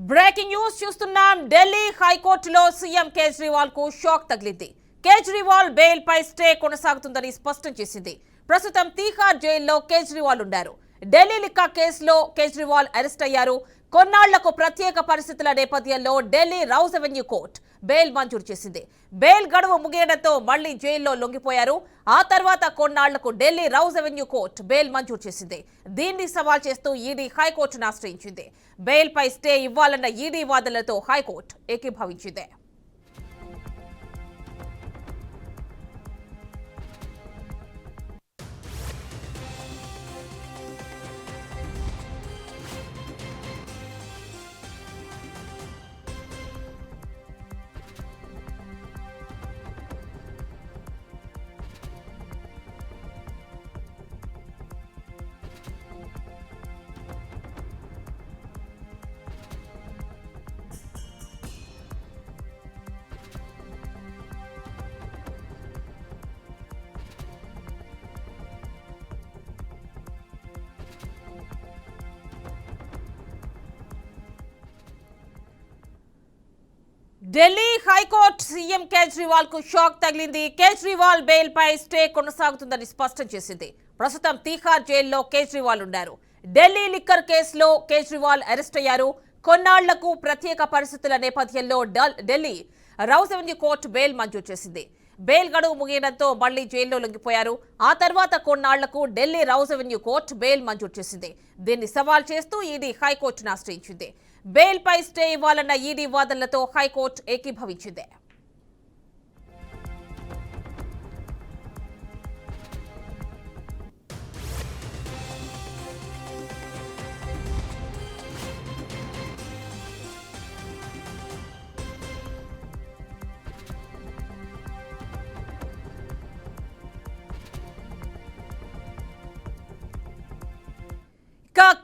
Breaking news చూస్తున్నాం. ఢిల్లీ హైకోర్టులో CM Kejriwal కు షాక్ తగిలింది. కేజ్రీవాల్ బెయిల్ పై స్టే కొనసాగుతుందని స్పష్టం చేసింది. ప్రస్తుతం తీహార్ జైల్లో కేజ్రీవాల్ ఉన్నారు. ఢిల్లీ లిక్కా కేసులో కేజ్రీవాల్ అరెస్ట్ అయ్యారు. కొన్నాళ్లకు ప్రత్యేక పరిస్థితుల నేపథ్యంలో Delhi Rouse Avenue court bail మంజూరు చేసింది. బెయిల్ గడువు ముగియడంతో మళ్లీ జైల్లో లొంగిపోయారు. ఆ తర్వాత కొన్నాళ్లకు Delhi Rouse Avenue court bail మంజూరు చేసింది. దీన్ని సవాల్ చేస్తూ ఈడీ హైకోర్టును ఆశ్రయించింది. బెయిల్ పై స్టే ఇవ్వాలన్న ఈడీ వాదనలతో హైకోర్టు ఏకీభవించింది. ఢిల్లీ హైకోర్టు సీఎం కేజ్రీవాల్ కు షాక్ తగిలింది. కేజ్రీవాల్ బెయిల్ పై స్టే కొనసాగుతుందని స్పష్టం చేసింది. ప్రస్తుతం తీహార్ జైల్లో కేజ్రీవాల్ ఉన్నారు. ఢిల్లీ లిక్కర్ కేసులో కేజ్రీవాల్ అరెస్ట్ అయ్యారు. కొన్నాళ్లకు ప్రత్యేక పరిస్థితుల నేపథ్యంలో Delhi Rouse Avenue court bail మంజూరు చేసింది. బెయిల్ గడువు ముగియడంతో మళ్లీ జైల్లో లొంగిపోయారు. ఆ తర్వాత కొన్నాళ్లకు Delhi Rouse Avenue court bail మంజూరు చేసింది. దీన్ని సవాల్ చేస్తూ ఈడీ హైకోర్టును ఆశ్రయించింది. బెయిల్ పై స్టే ఇవ్వాలన్న ఈడీ వాదనలతో హైకోర్టు ఏకీభవించింది.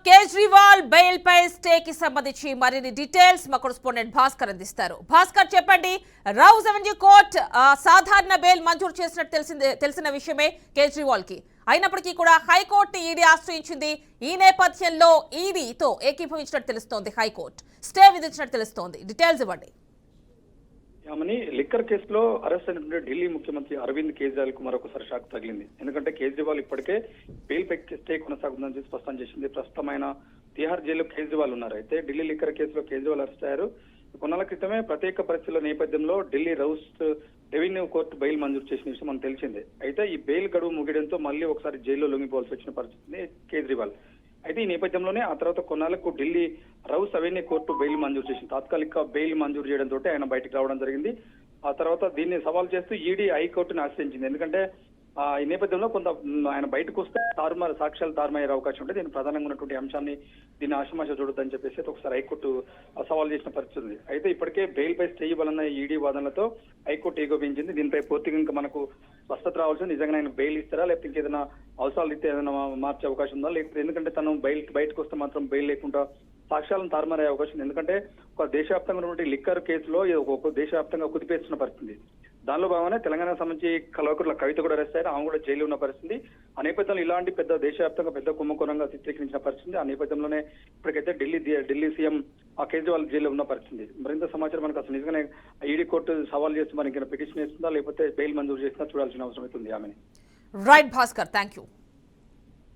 కేజ్రీవాల్ బెయిల్ పై స్టే కి సంబంధించి మరిన్ని డీటెయిల్స్ మా కరెస్పాండెంట్ భాస్కర్ అందిస్తారు. భాస్కర్, చెప్పండి. రౌజ్ అవెన్యూ కోర్టు సాధారణ బెయిల్ మంజూరు చేసినట్టు తెలిసిన విషయమే కేజ్రీవాల్ కి. అయినప్పటికీ కూడా హైకోర్టు ఈడీ ఆశ్రయించింది. ఈ నేపథ్యంలో ఈడీతో ఏకీభవించినట్టు తెలుస్తోంది. హైకోర్టు స్టే విధించినట్టు తెలుస్తోంది. డీటెయిల్స్ ఇవ్వండి. లిక్కర్ కేసులో అరెస్ట్ అయినటువంటి ఢిల్లీ ముఖ్యమంత్రి అరవింద్ కేజ్రీవాల్ కు మరొకసారి షాక్ తగిలింది. ఎందుకంటే కేజ్రీవాల్ ఇప్పటికే బెయిల్ పై స్టే కొనసాగుతుందని స్పష్టం చేసింది. ప్రస్తుతమైన తిహార్ జైల్లో కేజ్రీవాల్ ఉన్నారు. అయితే ఢిల్లీ లిక్కర్ కేసులో కేజ్రీవాల్ అరెస్ట్ అయ్యారు. కొన్నాళ్ల క్రితమే ప్రత్యేక పరిస్థితుల నేపథ్యంలో Delhi Rouse revenue court bail మంజూరు చేసిన విషయం మనకు తెలిసిందే. అయితే ఈ బెయిల్ గడువు ముగియడంతో మళ్ళీ ఒకసారి జైల్లో లొంగిపోవాల్సి వచ్చిన పరిస్థితి కేజ్రీవాల్. అయితే ఈ నేపథ్యంలోనే ఆ తర్వాత కొన్నాళ్లకు Delhi Rouse Avenue court bail మంజూరు చేసింది. తాత్కాలిక బెయిల్ మంజూరు చేయడంతో ఆయన బయటకు రావడం జరిగింది. ఆ తర్వాత దీన్ని సవాల్ చేస్తూ ఈడీ హైకోర్టును ఆశ్రయించింది. ఎందుకంటే ఈ నేపథ్యంలో కొంత ఆయన బయటకు వస్తే సాక్ష్యాలు తారుమారయ్యే అవకాశం ఉంటుంది. దీని ప్రధానంగా ఉన్నటువంటి అంశాన్ని దీన్ని ఆశమాష చూడొద్దని చెప్పేసి ఒకసారి హైకోర్టు సవాల్ చేసిన పరిస్థితి ఉంది. అయితే ఇప్పటికే బెయిల్ పై స్టే ఇవ్వాలన్న ఈడీ వాదనలతో హైకోర్టు ఏకోపించింది. దీనిపై పూర్తిగా ఇంకా మనకు స్పష్టత రావాల్సింది. నిజంగా ఆయన బెయిల్ ఇస్తారా, లేకపోతే ఇంకేదైనా అవసరాలు ఇస్తే ఏదైనా మార్చే అవకాశం ఉందా, లేకపోతే ఎందుకంటే తను బయటకు వస్తే మాత్రం బెయిల్ లేకుండా సాక్ష్యాలను తారుమారయ్యే అవకాశం ఉంది. ఎందుకంటే ఒక దేశవ్యాప్తంగా ఉన్నటువంటి లిక్కర్ కేసులో ఒక దేశవ్యాప్తంగా కుదిపేస్తున్న పరిస్థితి. దానిలో భాగంగానే తెలంగాణకు సంబంధించి కల్వకుర్ల కవిత కూడా అరెస్ట్ అయ్యారు. ఆమె కూడా జైలు ఉన్న పరిస్థితి. ఆ నేపథ్యంలో ఇలాంటి పెద్ద దేశవ్యాప్తంగా పెద్ద కుంభకోణంగా చిత్రీకరించిన పరిస్థితి. ఆ నేపథ్యంలోనే ఇప్పటికైతే ఢిల్లీ సీఎం ఆ కేజ్రీవాల్ జైల్లో ఉన్న పరిస్థితి. మరింత సమాచారం మనకు అసలు నిజంగానే ఈడీ కోర్టు సవాల్ చేస్తూ మనకి పిటిషన్ ఇస్తుందా, లేకపోతే బెయిల్ మంజూరు చేస్తుందా చూడాల్సిన అవసరం అవుతుంది. ఆమెని రైట్ భాస్కర్, థ్యాంక్ యూ.